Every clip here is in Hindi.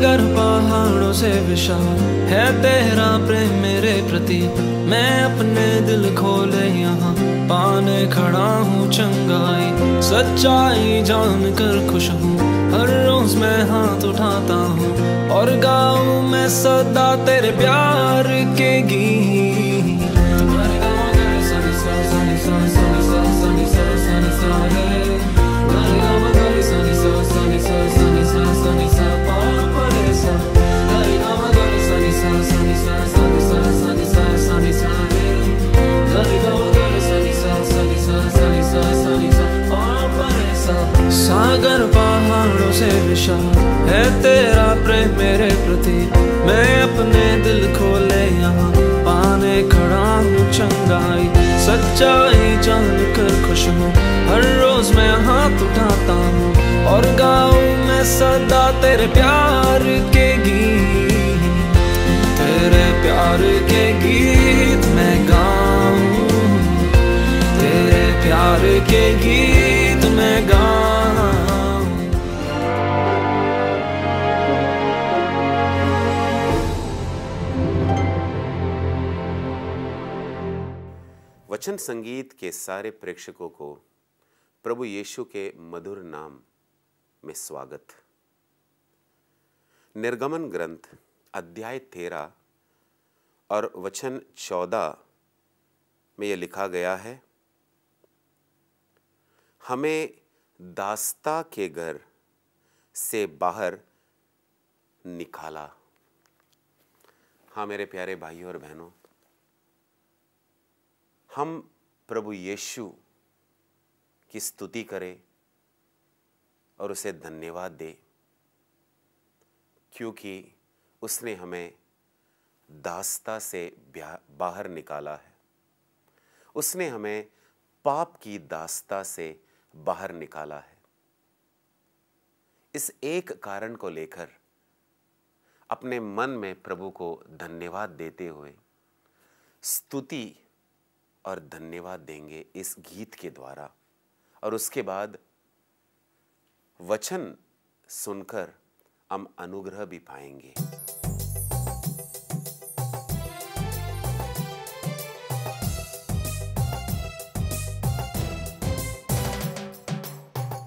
सागर पहाड़ों से विशाल है तेरा प्रेम मेरे प्रति। मैं अपने दिल खोले यहाँ पाने खड़ा हूँ चंगाई। सच्चाई जान कर खुश हूँ, हर रोज मैं हाथ उठाता हूँ और गाऊँ मैं सदा तेरे प्यार के गीत। सागर पहाड़ों से विशाल है तेरा प्रेम मेरे प्रति। मैं अपने दिल खोले यहाँ पाने खड़ा हूँ चंगाई। सच्चाई जान कर खुश हूँ, हर रोज मैं हाथ उठाता हूँ और गाऊँ मैं सदा तेरे प्यार के गीत। तेरे प्यार के गीत मैं गाऊँ, तेरे प्यार के गीत मैं गाऊँ। वचन संगीत के सारे प्रेक्षकों को प्रभु यीशु के मधुर नाम में स्वागत। निर्गमन ग्रंथ अध्याय 13 और वचन 14 में यह लिखा गया है, हमें दास्ता के घर से बाहर निकाला। हाँ मेरे प्यारे भाइयों और बहनों, हम प्रभु यीशु की स्तुति करें और उसे धन्यवाद दें, क्योंकि उसने हमें दास्ता से बाहर निकाला है। उसने हमें पाप की दास्ता से बाहर निकाला है। इस एक कारण को लेकर अपने मन में प्रभु को धन्यवाद देते हुए स्तुति और धन्यवाद देंगे इस गीत के द्वारा, और उसके बाद वचन सुनकर हम अनुग्रह भी पाएंगे।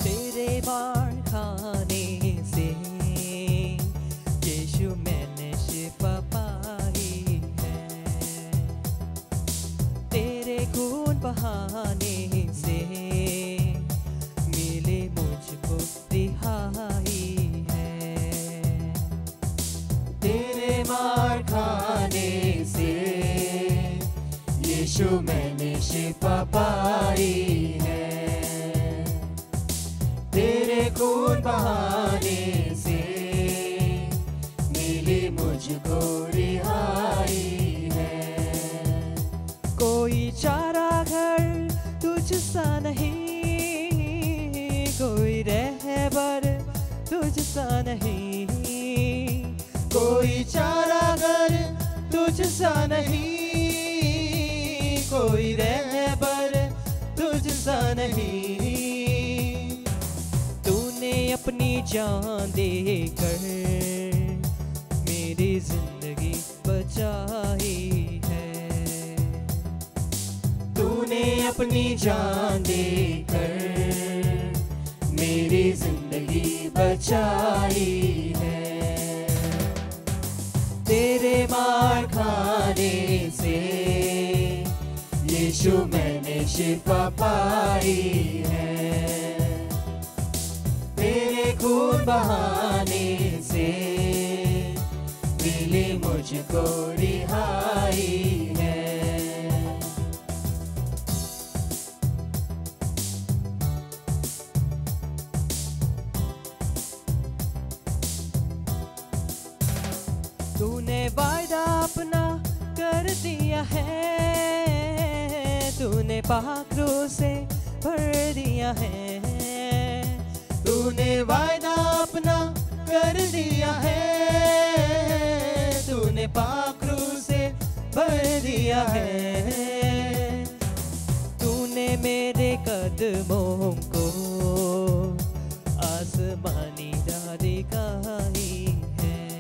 तेरे बार खाने से यीशु मैंने शिफा पाई है। तेरे खून बहाने से मिले मुझको रिहाई है। तेरे मार खाने से यीशु मैंने शिफा पाई है। तेरे खून बहाने से मिली मुझको रिहाई है। कोई चारा घर तुझसा नहीं, कोई रहबर तुझसा नहीं, कोई चारा घर तुझसा नहीं, कोई रहबर तुझसा नहीं। तूने अपनी जान देकर मेरी जिंदगी बचाई है। तूने अपनी जान देकर मेरी जिंदगी बचाई है। तेरे मार खाने से यीशु मैंने शिफा पाई है। तेरे खून बहाने से मिली मुझको रिहाई है। तूने वायदा अपना कर दिया है, तूने पाखरू से भर दिया है। तूने वायदा अपना कर दिया है, तूने पाखरू से भर दिया है। तूने मेरे कदमों को आसमानी डाली दिखाई है।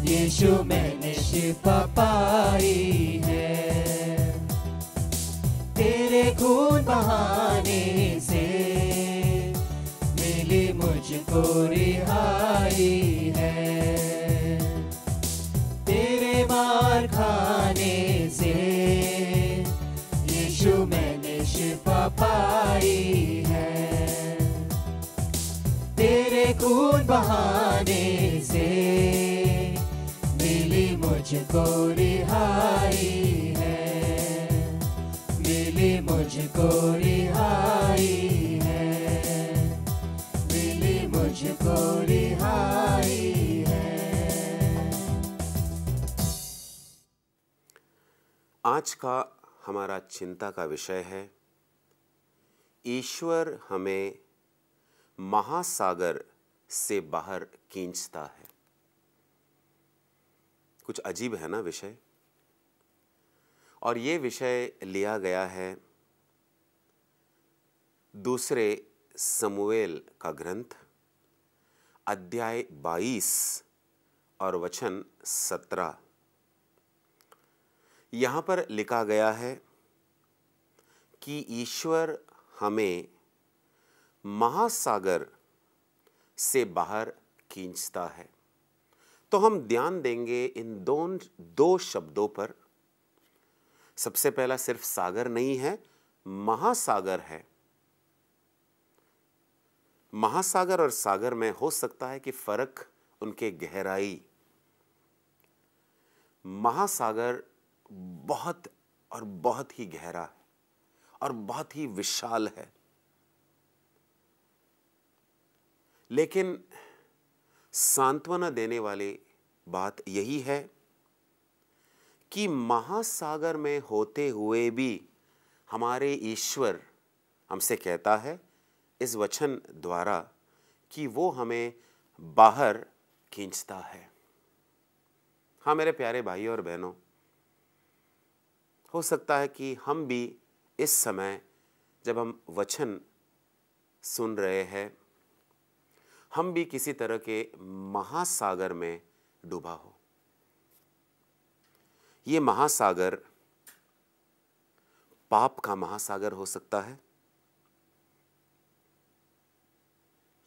यीशु मैंने शिफा पाई है। तेरे खून बहाने से मिली मुझको रिहाई है। तेरे मार खाने से यीशु मैंने शिफा पाई है। तेरे खून बहाने से मिली मुझको रिहाई है। मिली मुझको रिहाई है। मिली मुझको रिहाई है। आज का हमारा चिंता का विषय है, ईश्वर हमें महासागर से बाहर खींचता है। कुछ अजीब है ना विषय। और ये विषय लिया गया है दूसरे समूएल का ग्रंथ अध्याय 22 और वचन 17। यहां पर लिखा गया है कि ईश्वर हमें महासागर से बाहर खींचता है। तो हम ध्यान देंगे इन दो शब्दों पर। सबसे पहला सिर्फ सागर नहीं है, महासागर है। महासागर और सागर में हो सकता है कि फर्क उनके गहराई। महासागर बहुत और बहुत ही गहरा है और बहुत ही विशाल है, लेकिन सांत्वना देने वाली बात यही है कि महासागर में होते हुए भी हमारे ईश्वर हमसे कहता है इस वचन द्वारा कि वो हमें बाहर खींचता है। हाँ मेरे प्यारे भाइयों और बहनों, हो सकता है कि हम भी इस समय जब हम वचन सुन रहे हैं, हम भी किसी तरह के महासागर में डूबा हो। ये महासागर पाप का महासागर हो सकता है।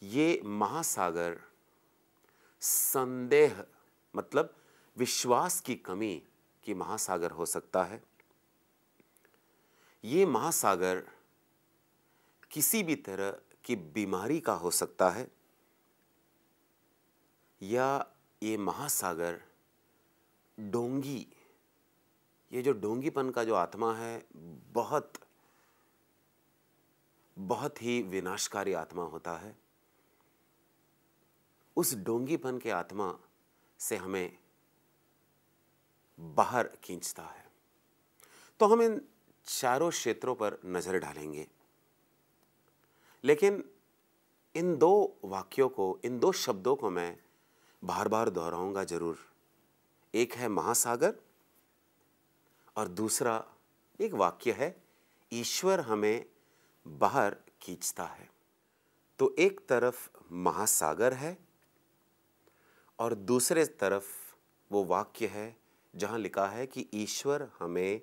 ये महासागर संदेह मतलब विश्वास की कमी की महासागर हो सकता है। ये महासागर किसी भी तरह की बीमारी का हो सकता है, या ये महासागर डोंगी, ये जो डोंगीपन का जो आत्मा है बहुत बहुत ही विनाशकारी आत्मा होता है। उस डोंगीपन के आत्मा से हमें बाहर खींचता है। तो हम इन चारों क्षेत्रों पर नजर डालेंगे, लेकिन इन दो वाक्यों को, इन दो शब्दों को मैं बार बार दोहराऊंगा जरूर। एक है महासागर और दूसरा एक वाक्य है ईश्वर हमें बाहर खींचता है। तो एक तरफ महासागर है और दूसरे तरफ वो वाक्य है जहां लिखा है कि ईश्वर हमें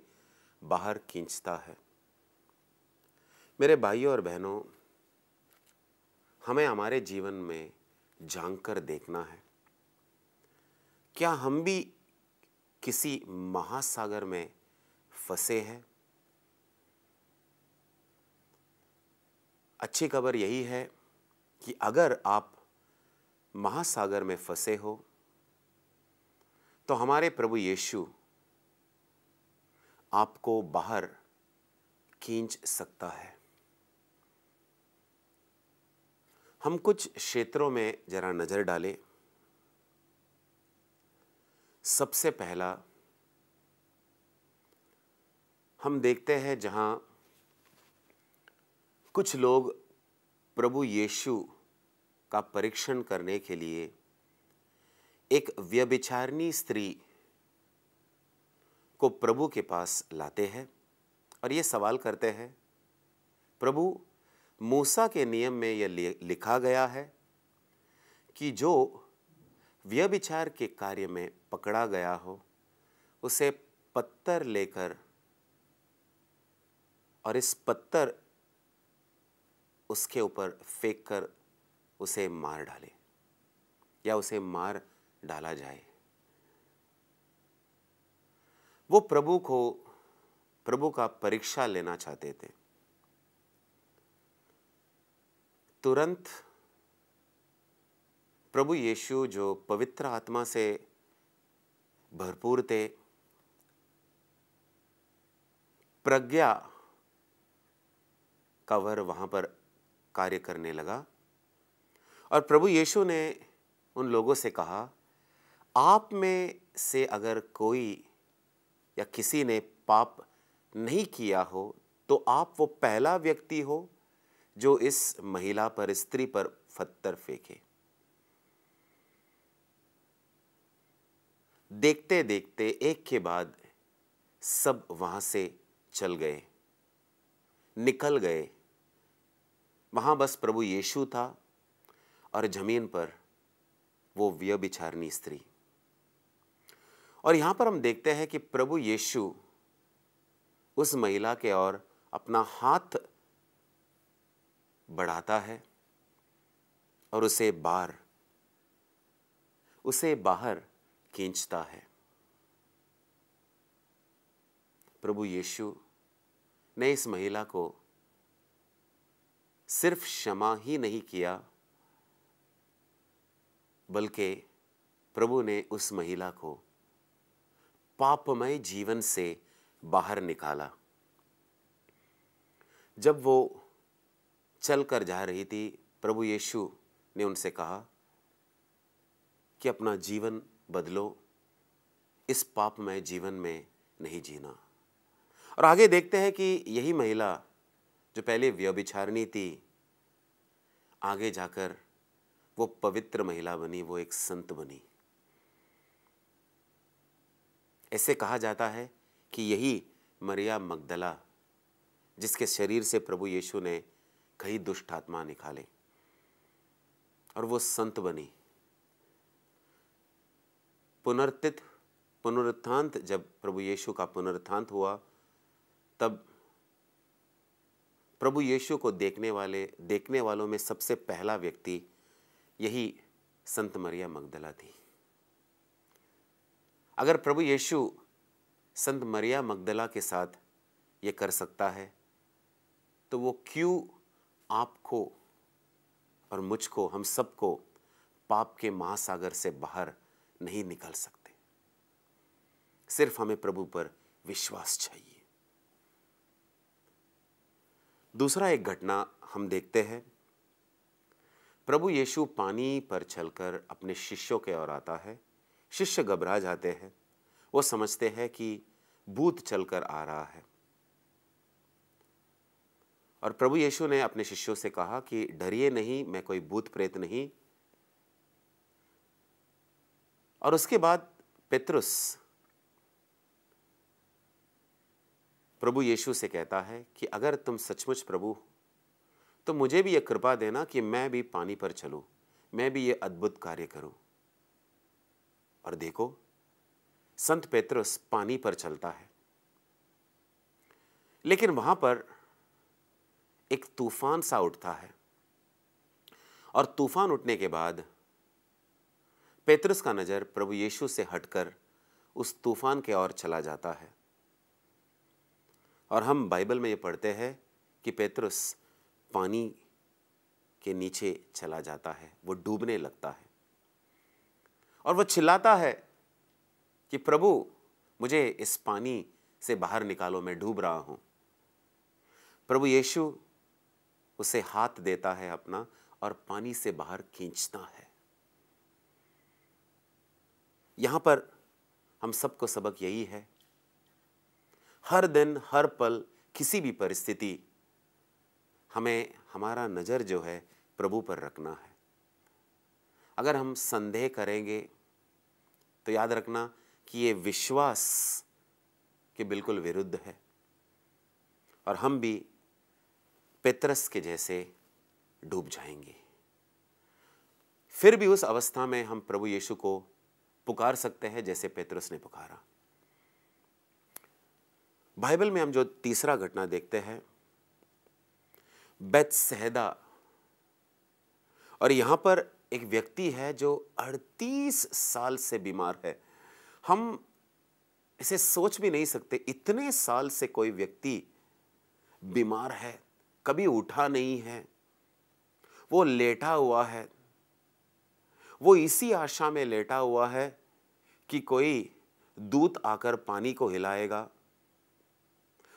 बाहर खींचता है। मेरे भाइयों और बहनों, हमें हमारे जीवन में झांक कर देखना है, क्या हम भी किसी महासागर में फंसे हैं? अच्छी खबर यही है कि अगर आप महासागर में फंसे हो तो हमारे प्रभु यीशु आपको बाहर खींच सकता है। हम कुछ क्षेत्रों में जरा नजर डालें। सबसे पहला हम देखते हैं जहां कुछ लोग प्रभु यीशु का परीक्षण करने के लिए एक व्यभिचारिणी स्त्री को प्रभु के पास लाते हैं और ये सवाल करते हैं, प्रभु मूसा के नियम में यह लिखा गया है कि जो व्यभिचार के कार्य में पकड़ा गया हो, उसे पत्थर लेकर और इस पत्थर उसके ऊपर फेंक कर उसे मार डाले या उसे मार डाला जाए। वो प्रभु का परीक्षा लेना चाहते थे। तुरंत प्रभु यीशु जो पवित्र आत्मा से भरपूर थे, प्रज्ञा का वर वहां पर कार्य करने लगा और प्रभु यीशु ने उन लोगों से कहा, आप में से अगर कोई या किसी ने पाप नहीं किया हो तो आप वो पहला व्यक्ति हो जो इस महिला पर, स्त्री पर पत्थर फेंके। देखते देखते एक के बाद सब वहां से चल गए, निकल गए। वहां बस प्रभु यीशु था और जमीन पर वो व्यभिचारिणी स्त्री। और यहां पर हम देखते हैं कि प्रभु यीशु उस महिला के ओर अपना हाथ बढ़ाता है और उसे बाहर खींचता है। प्रभु यीशु ने इस महिला को सिर्फ क्षमा ही नहीं किया, बल्कि प्रभु ने उस महिला को पापमय जीवन से बाहर निकाला। जब वो चलकर जा रही थी, प्रभु यीशु ने उनसे कहा कि अपना जीवन बदलो, इस पापमय जीवन में नहीं जीना। और आगे देखते हैं कि यही महिला जो पहले व्यभिचारिणी थी, आगे जाकर वो पवित्र महिला बनी, वो एक संत बनी। ऐसे कहा जाता है कि यही मरिया मगदला, जिसके शरीर से प्रभु यीशु ने कई दुष्ट आत्मा निकाले और वो संत बनी। पुनरुत्थान, जब प्रभु यीशु का पुनरुत्थान हुआ, तब प्रभु यीशु को देखने वालों में सबसे पहला व्यक्ति यही संत मरिया मगदला थी। अगर प्रभु यीशु संत मरिया मगदला के साथ ये कर सकता है, तो वो क्यों आपको और मुझको, हम सबको पाप के महासागर से बाहर नहीं निकल सकते? सिर्फ हमें प्रभु पर विश्वास चाहिए। दूसरा एक घटना हम देखते हैं। प्रभु यीशु पानी पर चलकर अपने शिष्यों के ओर आता है। शिष्य घबरा जाते हैं, वो समझते हैं कि भूत चलकर आ रहा है। और प्रभु यीशु ने अपने शिष्यों से कहा कि डरिए नहीं, मैं कोई भूत प्रेत नहीं। और उसके बाद पेतरुस प्रभु यीशु से कहता है कि अगर तुम सचमुच प्रभु, तो मुझे भी यह कृपा देना कि मैं भी पानी पर चलूं, मैं भी ये अद्भुत कार्य करूं। और देखो, संत पेतरुस पानी पर चलता है, लेकिन वहां पर एक तूफान सा उठता है। और तूफान उठने के बाद पेतरुस का नजर प्रभु यीशु से हटकर उस तूफान के ओर चला जाता है। और हम बाइबल में ये पढ़ते हैं कि पेतरुस पानी के नीचे चला जाता है, वो डूबने लगता है और वो चिल्लाता है कि प्रभु, मुझे इस पानी से बाहर निकालो, मैं डूब रहा हूं। प्रभु यीशु उसे हाथ देता है अपना और पानी से बाहर खींचता है। यहां पर हम सबको सबक यही है, हर दिन, हर पल, किसी भी परिस्थिति, हमें हमारा नजर जो है प्रभु पर रखना है। अगर हम संदेह करेंगे तो याद रखना कि ये विश्वास के बिल्कुल विरुद्ध है और हम भी पेतरस के जैसे डूब जाएंगे। फिर भी उस अवस्था में हम प्रभु यीशु को पुकार सकते हैं जैसे पेतरुस ने पुकारा। बाइबल में हम जो तीसरा घटना देखते हैं बेतसैदा, और यहां पर एक व्यक्ति है जो 38 साल से बीमार है। हम इसे सोच भी नहीं सकते, इतने साल से कोई व्यक्ति बीमार है, कभी उठा नहीं है, वो लेटा हुआ है। वो इसी आशा में लेटा हुआ है कि कोई दूत आकर पानी को हिलाएगा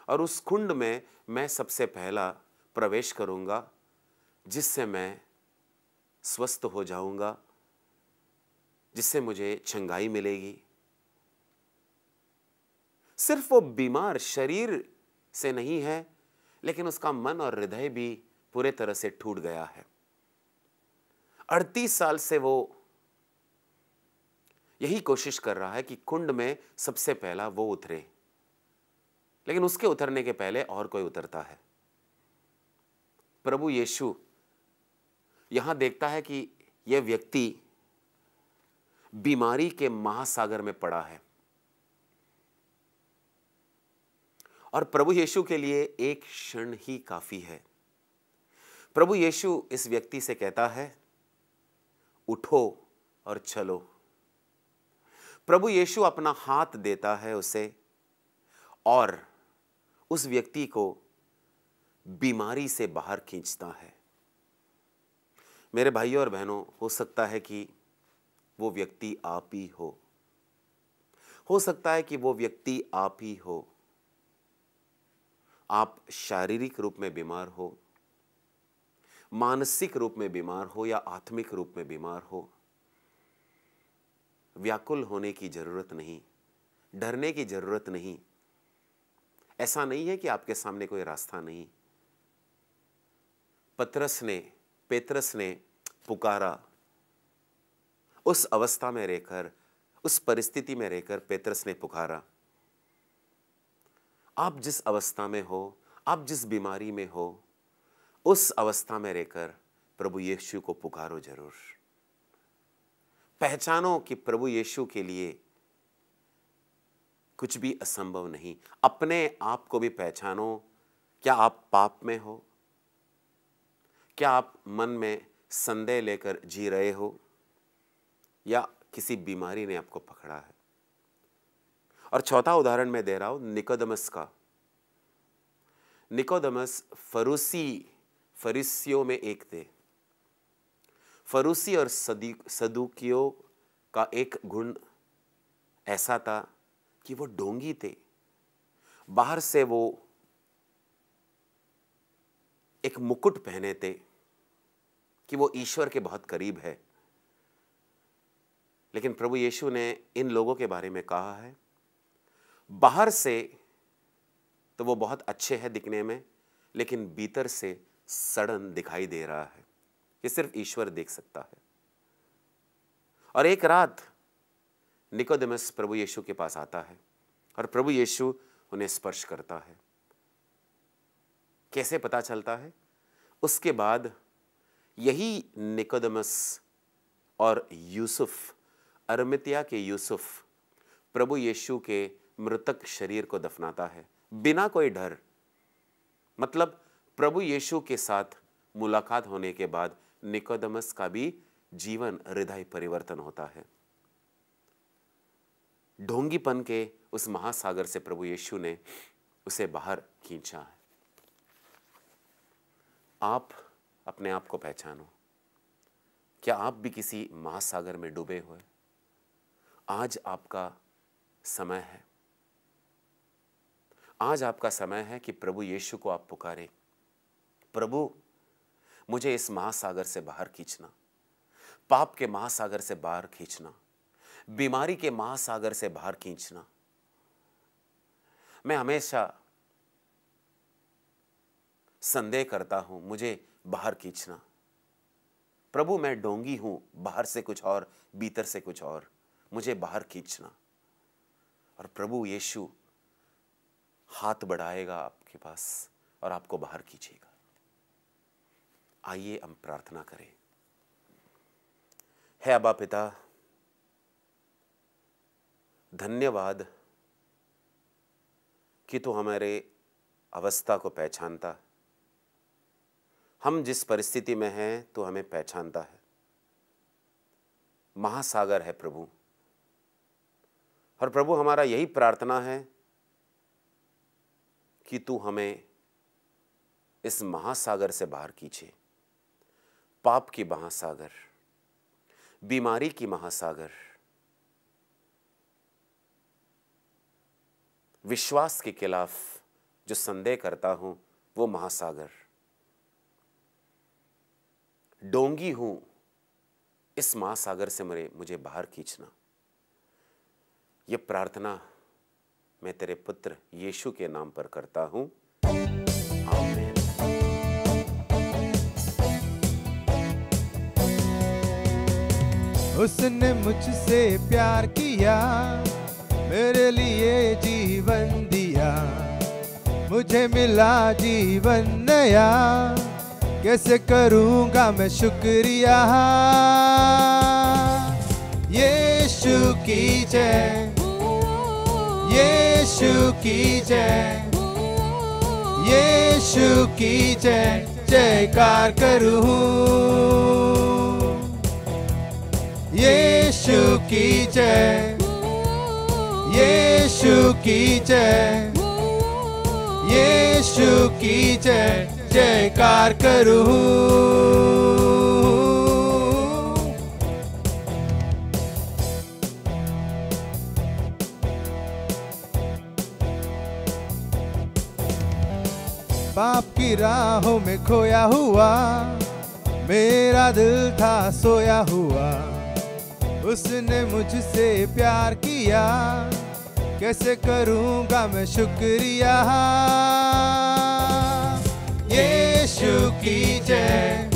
और उस कुंड में मैं सबसे पहला प्रवेश करूंगा, जिससे मैं स्वस्थ हो जाऊंगा, जिससे मुझे चंगाई मिलेगी। सिर्फ वो बीमार शरीर से नहीं है, लेकिन उसका मन और हृदय भी पूरे तरह से टूट गया है। 38 साल से वो यही कोशिश कर रहा है कि कुंड में सबसे पहला वो उतरे, लेकिन उसके उतरने के पहले और कोई उतरता है। प्रभु यीशु यहां देखता है कि यह व्यक्ति बीमारी के महासागर में पड़ा है, और प्रभु यीशु के लिए एक क्षण ही काफी है। प्रभु यीशु इस व्यक्ति से कहता है, उठो और चलो। प्रभु यीशु अपना हाथ देता है उसे, और उस व्यक्ति को बीमारी से बाहर खींचता है। मेरे भाइयों और बहनों, हो सकता है कि वो व्यक्ति आप ही हो सकता है कि वो व्यक्ति आप ही हो। आप शारीरिक रूप में बीमार हो, मानसिक रूप में बीमार हो, या आत्मिक रूप में बीमार हो। व्याकुल होने की जरूरत नहीं, डरने की जरूरत नहीं। ऐसा नहीं है कि आपके सामने कोई रास्ता नहीं। पेतरस ने पुकारा। उस अवस्था में रहकर, उस परिस्थिति में रहकर पेतरस ने पुकारा। आप जिस अवस्था में हो, आप जिस बीमारी में हो, उस अवस्था में रहकर प्रभु यीशु को पुकारो जरूर। पहचानो कि प्रभु यीशु के लिए कुछ भी असंभव नहीं। अपने आप को भी पहचानो। क्या आप पाप में हो? क्या आप मन में संदेह लेकर जी रहे हो, या किसी बीमारी ने आपको पकड़ा है? और चौथा उदाहरण मैं दे रहा हूं निकोदेमस का। निकोदेमस फरीसियों में एक थे। फरीसी और सदूकियों का एक गुण ऐसा था कि वो ढोंगी थे। बाहर से वो एक मुकुट पहने थे कि वो ईश्वर के बहुत करीब है, लेकिन प्रभु यीशु ने इन लोगों के बारे में कहा है, बाहर से तो वो बहुत अच्छे हैं दिखने में, लेकिन भीतर से सड़न दिखाई दे रहा है। ये सिर्फ ईश्वर देख सकता है। और एक रात निकोदेमस प्रभु यीशु के पास आता है, और प्रभु यीशु उन्हें स्पर्श करता है। कैसे पता चलता है? उसके बाद यही निकोदेमस और यूसुफ, अरमतिया के यूसुफ, प्रभु यीशु के मृतक शरीर को दफनाता है बिना कोई डर। मतलब प्रभु यीशु के साथ मुलाकात होने के बाद निकोदेमस का भी जीवन, हृदय परिवर्तन होता है। ढोंगीपन के उस महासागर से प्रभु यीशु ने उसे बाहर खींचा है। आप अपने आप को पहचानो। क्या आप भी किसी महासागर में डूबे हुए? आज आपका समय है। आज आपका समय है कि प्रभु यीशु को आप पुकारें, प्रभु मुझे इस महासागर से बाहर खींचना, पाप के महासागर से बाहर खींचना, बीमारी के महासागर से बाहर खींचना। मैं हमेशा संदेह करता हूं, मुझे बाहर खींचना। प्रभु मैं ढोंगी हूं, बाहर से कुछ और, भीतर से कुछ और, मुझे बाहर खींचना। और प्रभु यीशु हाथ बढ़ाएगा आपके पास और आपको बाहर खींचेगा। आइए हम प्रार्थना करें। है अब्बा पिता, धन्यवाद कि तू हमारे अवस्था को पहचानता। हम जिस परिस्थिति में हैं तू हमें पहचानता है। महासागर है प्रभु, और प्रभु हमारा यही प्रार्थना है कि तू हमें इस महासागर से बाहर कीजिए। पाप की महासागर, बीमारी की महासागर, विश्वास के खिलाफ जो संदेह करता हूं वो महासागर, डोंगी हूं, इस महासागर से मुझे बाहर खींचना। ये प्रार्थना मैं तेरे पुत्र यीशु के नाम पर करता हूं, आमीन। उसने मुझसे प्यार किया, मेरे लिए जीवन दिया, मुझे मिला जीवन नया, कैसे करूँगा मैं शुक्रिया। यीशु की जय, यीशु की जय, यीशु की जय, जयकार करूँ। यीशु की जय, यीशु की जय, यीशु की जय, जयकार करूँ। पाप की राहों में खोया हुआ, मेरा दिल था सोया हुआ, उसने मुझसे प्यार किया, कैसे करूँगा मैं शुक्रिया। यीशु की जय,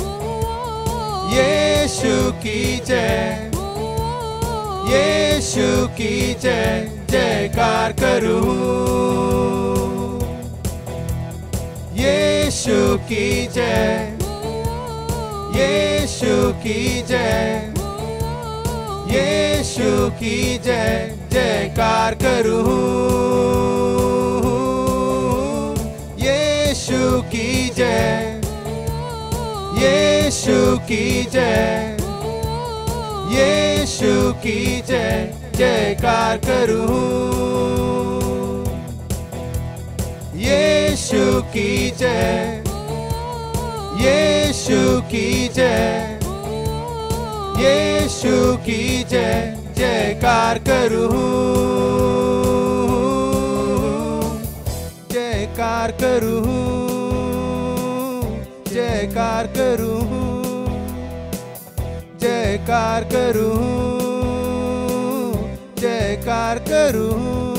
यीशु की जय, यीशु की जय, जयकार करूँ। यीशु की जय, यीशु की जय, यीशु की जय, जयकार करूँ। यीशु की जय, यीशु की जय, यीशु की जय, जयकार करूँ। यीशु की जय, यीशु की जय, यीशु की जय, जयकार करूँ। जयकार करूँ, जयकार करूँ, जयकार करूँ, जयकार करूँ।